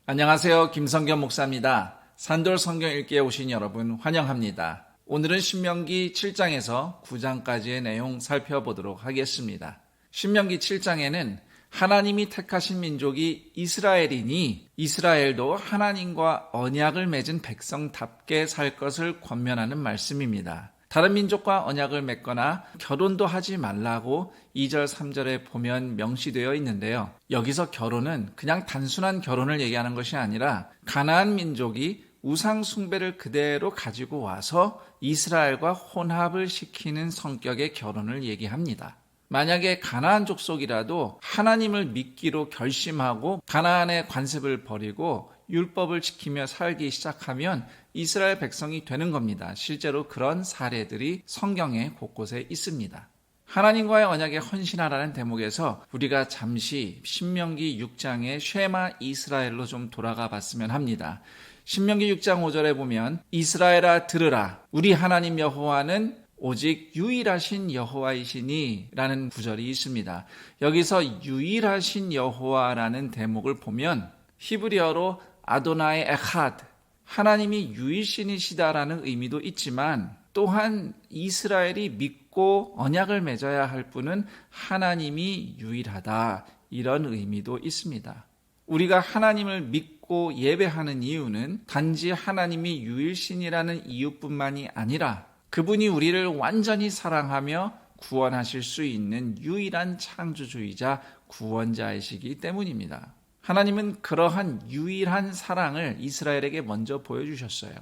안녕하세요. 김성겸 목사입니다. 산돌 성경 읽기에 오신 여러분 환영합니다. 오늘은 신명기 7장에서 9장까지의 내용 살펴보도록 하겠습니다. 신명기 7장에는 하나님이 택하신 민족이 이스라엘이니 이스라엘도 하나님과 언약을 맺은 백성답게 살 것을 권면하는 말씀입니다. 다른 민족과 언약을 맺거나 결혼도 하지 말라고 2절, 3절에 보면 명시되어 있는데요. 여기서 결혼은 그냥 단순한 결혼을 얘기하는 것이 아니라 가나안 민족이 우상 숭배를 그대로 가지고 와서 이스라엘과 혼합을 시키는 성격의 결혼을 얘기합니다. 만약에 가나안 족속이라도 하나님을 믿기로 결심하고 가나안의 관습을 버리고 율법을 지키며 살기 시작하면 이스라엘 백성이 되는 겁니다. 실제로 그런 사례들이 성경에 곳곳에 있습니다. 하나님과의 언약에 헌신하라는 대목에서 우리가 잠시 신명기 6장의 쉐마 이스라엘로 좀 돌아가 봤으면 합니다. 신명기 6장 5절에 보면 이스라엘아 들으라 우리 하나님 여호와는 오직 유일하신 여호와이시니 라는 구절이 있습니다. 여기서 유일하신 여호와라는 대목을 보면 히브리어로 아도나이 에하드 하나님이 유일신이시다라는 의미도 있지만 또한 이스라엘이 믿고 언약을 맺어야 할 분은 하나님이 유일하다 이런 의미도 있습니다. 우리가 하나님을 믿고 예배하는 이유는 단지 하나님이 유일신이라는 이유뿐만이 아니라 그분이 우리를 완전히 사랑하며 구원하실 수 있는 유일한 창조주이자 구원자이시기 때문입니다. 하나님은 그러한 유일한 사랑을 이스라엘에게 먼저 보여주셨어요.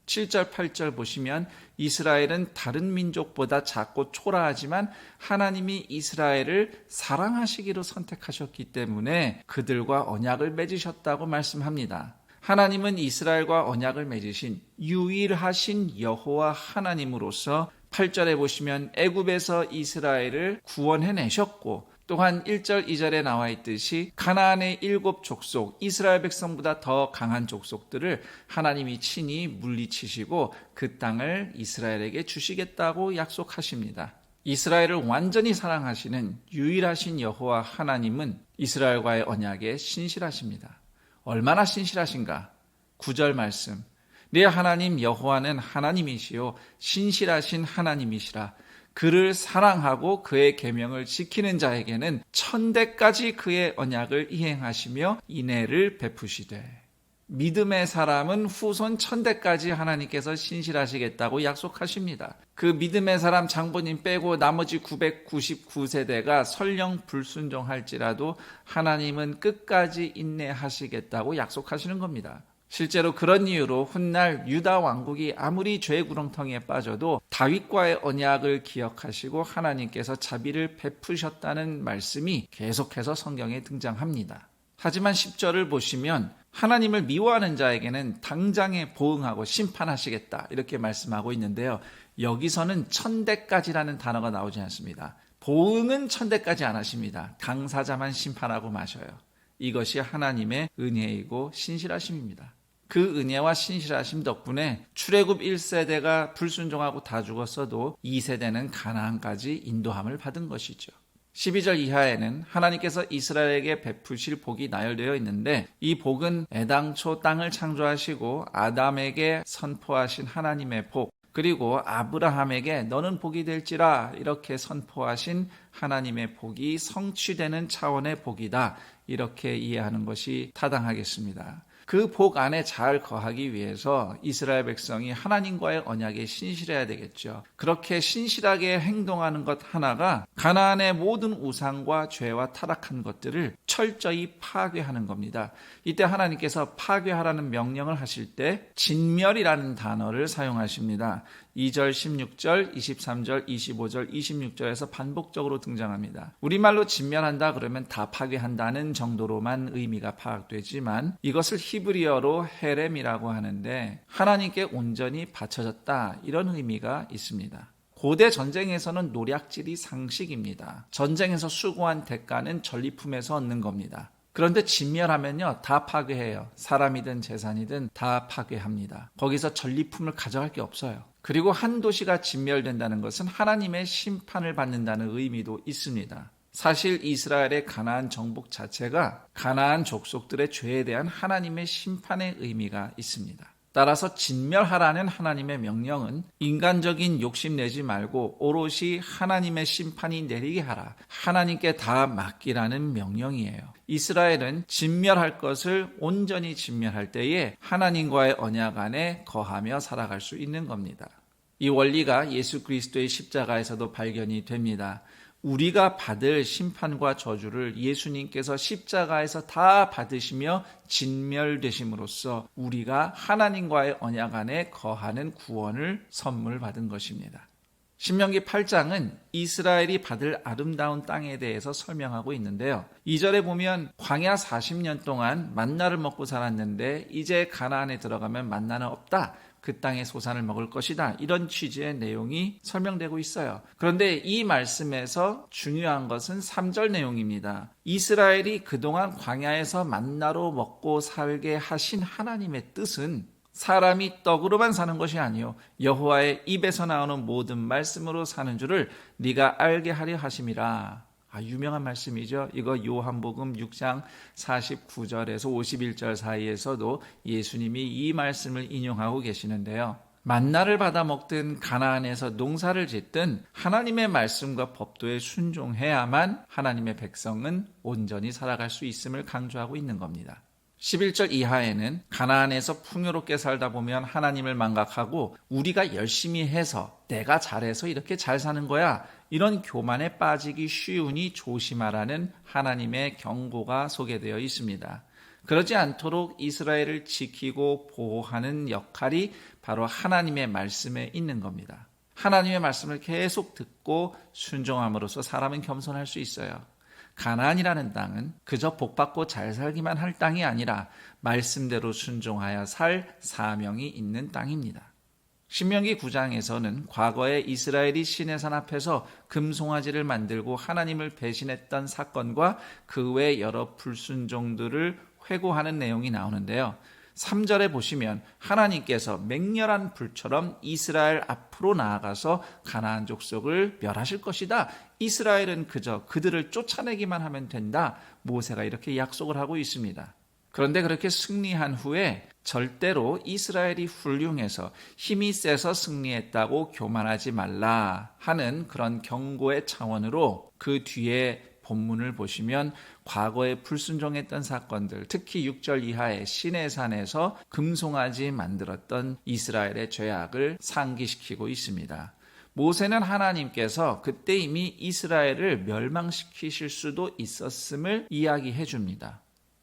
7절, 8절 보시면 이스라엘은 다른 민족보다 작고 초라하지만 하나님이 이스라엘을 사랑하시기로 선택하셨기 때문에 그들과 언약을 맺으셨다고 말씀합니다. 하나님은 이스라엘과 언약을 맺으신 유일하신 여호와 하나님으로서 8절에 보시면 애굽에서 이스라엘을 구원해내셨고 또한 1절, 2절에 나와 있듯이 가나안의 7 족속, 이스라엘 백성보다 더 강한 족속들을 하나님이 친히 물리치시고 그 땅을 이스라엘에게 주시겠다고 약속하십니다. 이스라엘을 완전히 사랑하시는 유일하신 여호와 하나님은 이스라엘과의 언약에 신실하십니다. 얼마나 신실하신가? 9절 말씀. 네 하나님 여호와는 하나님이시요 신실하신 하나님이시라. 그를 사랑하고 그의 계명을 지키는 자에게는 천대까지 그의 언약을 이행하시며 인애를 베푸시되 믿음의 사람은 후손 천대까지 하나님께서 신실하시겠다고 약속하십니다. 그 믿음의 사람 장본인 빼고 나머지 999세대가 설령 불순종할지라도 하나님은 끝까지 인내하시겠다고 약속하시는 겁니다. 실제로 그런 이유로 훗날 유다 왕국이 아무리 죄의 구렁텅이에 빠져도 다윗과의 언약을 기억하시고 하나님께서 자비를 베푸셨다는 말씀이 계속해서 성경에 등장합니다. 하지만 10절을 보시면 하나님을 미워하는 자에게는 당장에 보응하고 심판하시겠다 이렇게 말씀하고 있는데요. 여기서는 천대까지라는 단어가 나오지 않습니다. 보응은 천대까지 안 하십니다. 당사자만 심판하고 마셔요. 이것이 하나님의 은혜이고 신실하심입니다. 그 은혜와 신실하심 덕분에 출애굽 1세대가 불순종하고 다 죽었어도 2세대는 가나안까지 인도함을 받은 것이죠. 12절 이하에는 하나님께서 이스라엘에게 베푸실 복이 나열되어 있는데 이 복은 애당초 땅을 창조하시고 아담에게 선포하신 하나님의 복 그리고 아브라함에게 너는 복이 될지라 이렇게 선포하신 하나님의 복이 성취되는 차원의 복이다 이렇게 이해하는 것이 타당하겠습니다. 그 복 안에 잘 거하기 위해서 이스라엘 백성이 하나님과의 언약에 신실해야 되겠죠. 그렇게 신실하게 행동하는 것 하나가 가나안의 모든 우상과 죄와 타락한 것들을 철저히 파괴하는 겁니다. 이때 하나님께서 파괴하라는 명령을 하실 때 진멸이라는 단어를 사용하십니다. 2절, 16절, 23절, 25절, 26절에서 반복적으로 등장합니다. 우리말로 진멸한다 그러면 다 파괴한다는 정도로만 의미가 파악되지만 이것을 히브리어로 헤렘이라고 하는데 하나님께 온전히 바쳐졌다 이런 의미가 있습니다. 고대 전쟁에서는 노략질이 상식입니다. 전쟁에서 수고한 대가는 전리품에서 얻는 겁니다. 그런데 진멸하면요 다 파괴해요. 사람이든 재산이든 다 파괴합니다. 거기서 전리품을 가져갈 게 없어요. 그리고 한 도시가 진멸된다는 것은 하나님의 심판을 받는다는 의미도 있습니다. 사실 이스라엘의 가나안 정복 자체가 가나안 족속들의 죄에 대한 하나님의 심판의 의미가 있습니다. 따라서 진멸하라는 하나님의 명령은 인간적인 욕심 내지 말고 오롯이 하나님의 심판이 내리게 하라. 하나님께 다 맡기라는 명령이에요. 이스라엘은 진멸할 것을 온전히 진멸할 때에 하나님과의 언약 안에 거하며 살아갈 수 있는 겁니다. 이 원리가 예수 그리스도의 십자가에서도 발견이 됩니다. 우리가 받을 심판과 저주를 예수님께서 십자가에서 다 받으시며 진멸되심으로써 우리가 하나님과의 언약 안에 거하는 구원을 선물 받은 것입니다. 신명기 8장은 이스라엘이 받을 아름다운 땅에 대해서 설명하고 있는데요. 2절에 보면 광야 40년 동안 만나를 먹고 살았는데 이제 가나안에 들어가면 만나는 없다. 그 땅의 소산을 먹을 것이다. 이런 취지의 내용이 설명되고 있어요. 그런데 이 말씀에서 중요한 것은 3절 내용입니다. 이스라엘이 그동안 광야에서 만나로 먹고 살게 하신 하나님의 뜻은 사람이 떡으로만 사는 것이 아니요 여호와의 입에서 나오는 모든 말씀으로 사는 줄을 네가 알게 하려 하심이라. 유명한 말씀이죠. 이거 요한복음 6장 49절에서 51절 사이에서도 예수님이 이 말씀을 인용하고 계시는데요. 만나를 받아 먹든 가나안에서 농사를 짓든 하나님의 말씀과 법도에 순종해야만 하나님의 백성은 온전히 살아갈 수 있음을 강조하고 있는 겁니다. 11절 이하에는 가나안에서 풍요롭게 살다 보면 하나님을 망각하고 우리가 열심히 해서 내가 잘해서 이렇게 잘 사는 거야. 이런 교만에 빠지기 쉬우니 조심하라는 하나님의 경고가 소개되어 있습니다. 그러지 않도록 이스라엘을 지키고 보호하는 역할이 바로 하나님의 말씀에 있는 겁니다. 하나님의 말씀을 계속 듣고 순종함으로써 사람은 겸손할 수 있어요. 가나안이라는 땅은 그저 복받고 잘 살기만 할 땅이 아니라 말씀대로 순종하여 살 사명이 있는 땅입니다. 신명기 9장에서는 과거에 이스라엘이 시내산 앞에서 금송아지를 만들고 하나님을 배신했던 사건과 그 외 여러 불순종들을 회고하는 내용이 나오는데요. 3절에 보시면 하나님께서 맹렬한 불처럼 이스라엘 앞으로 나아가서 가나안 족속을 멸하실 것이다. 이스라엘은 그저 그들을 쫓아내기만 하면 된다. 모세가 이렇게 약속을 하고 있습니다. 그런데 그렇게 승리한 후에 절대로 이스라엘이 훌륭해서 힘이 세서 승리했다고 교만하지 말라 하는 그런 경고의 차원으로 그 뒤에 본문을 보시면 과거에 불순종했던 사건들, 특히 6절 이하의 시내산에서 금송아지 만들었던 이스라엘의 죄악을 상기시키고 있습니다. 모세는 하나님께서 그때 이미 이스라엘을 멸망시키실 수도 있었음을 이야기해 줍니다.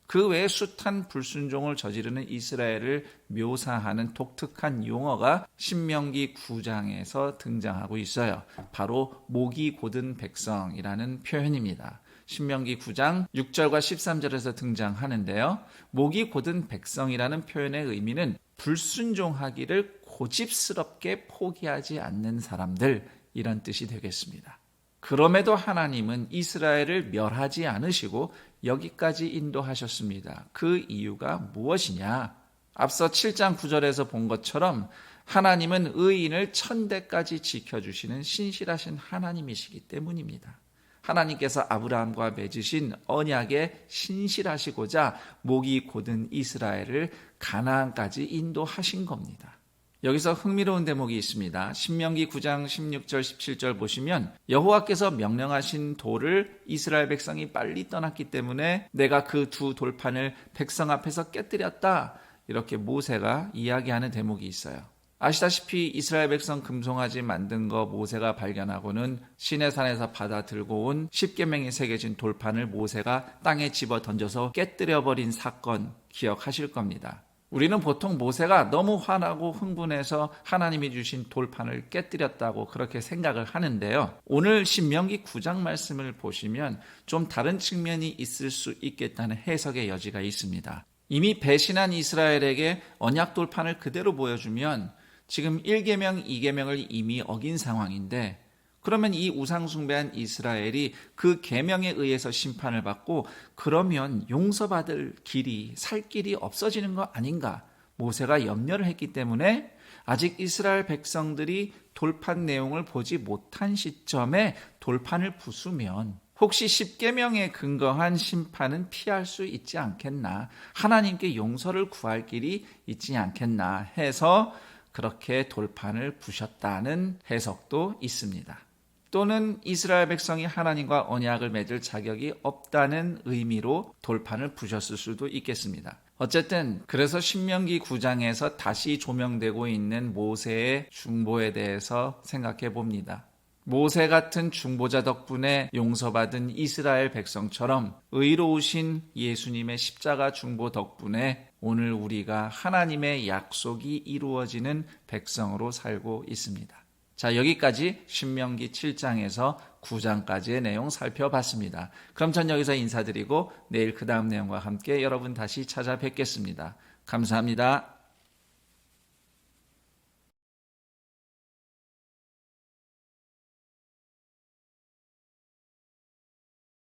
그 외에 숱한 불순종을 저지르는 이스라엘을 묘사하는 독특한 용어가 신명기 9장에서 등장하고 있어요. 바로 목이 곧은 백성이라는 표현입니다. 신명기 9장 6절과 13절에서 등장하는데요. 목이 곧은 백성이라는 표현의 의미는 불순종하기를 고집스럽게 포기하지 않는 사람들, 이런 뜻이 되겠습니다. 그럼에도 하나님은 이스라엘을 멸하지 않으시고 여기까지 인도하셨습니다. 그 이유가 무엇이냐? 앞서 7장 9절에서 본 것처럼 하나님은 의인을 천대까지 지켜주시는 신실하신 하나님이시기 때문입니다. 하나님께서 아브라함과 맺으신 언약에 신실하시고자 목이 곧은 이스라엘을 가나안까지 인도하신 겁니다. 여기서 흥미로운 대목이 있습니다. 신명기 9장 16절 17절 보시면 여호와께서 명령하신 돌을 이스라엘 백성이 빨리 떠났기 때문에 내가 그 두 돌판을 백성 앞에서 깨뜨렸다. 이렇게 모세가 이야기하는 대목이 있어요. 아시다시피 이스라엘 백성 금송아지 만든 거 모세가 발견하고는 시내산에서 받아 들고 온 십계명이 새겨진 돌판을 모세가 땅에 집어 던져서 깨뜨려버린 사건 기억하실 겁니다. 우리는 보통 모세가 너무 화나고 흥분해서 하나님이 주신 돌판을 깨뜨렸다고 그렇게 생각을 하는데요. 오늘 신명기 9장 말씀을 보시면 좀 다른 측면이 있을 수 있겠다는 해석의 여지가 있습니다. 이미 배신한 이스라엘에게 언약 돌판을 그대로 보여주면 지금 1계명, 2계명을 이미 어긴 상황인데 그러면 이 우상숭배한 이스라엘이 그 계명에 의해서 심판을 받고 그러면 용서받을 길이, 살 길이 없어지는 거 아닌가? 모세가 염려를 했기 때문에 아직 이스라엘 백성들이 돌판 내용을 보지 못한 시점에 돌판을 부수면 혹시 십계명에 근거한 심판은 피할 수 있지 않겠나? 하나님께 용서를 구할 길이 있지 않겠나 해서 그렇게 돌판을 부셨다는 해석도 있습니다. 또는 이스라엘 백성이 하나님과 언약을 맺을 자격이 없다는 의미로 돌판을 부셨을 수도 있겠습니다. 어쨌든 그래서 신명기 9장에서 다시 조명되고 있는 모세의 중보에 대해서 생각해 봅니다. 모세 같은 중보자 덕분에 용서받은 이스라엘 백성처럼 의로우신 예수님의 십자가 중보 덕분에 오늘 우리가 하나님의 약속이 이루어지는 백성으로 살고 있습니다. 자, 여기까지 신명기 7장에서 9장까지의 내용 살펴봤습니다. 그럼 전 여기서 인사드리고 내일 그 다음 내용과 함께 여러분 다시 찾아뵙겠습니다. 감사합니다.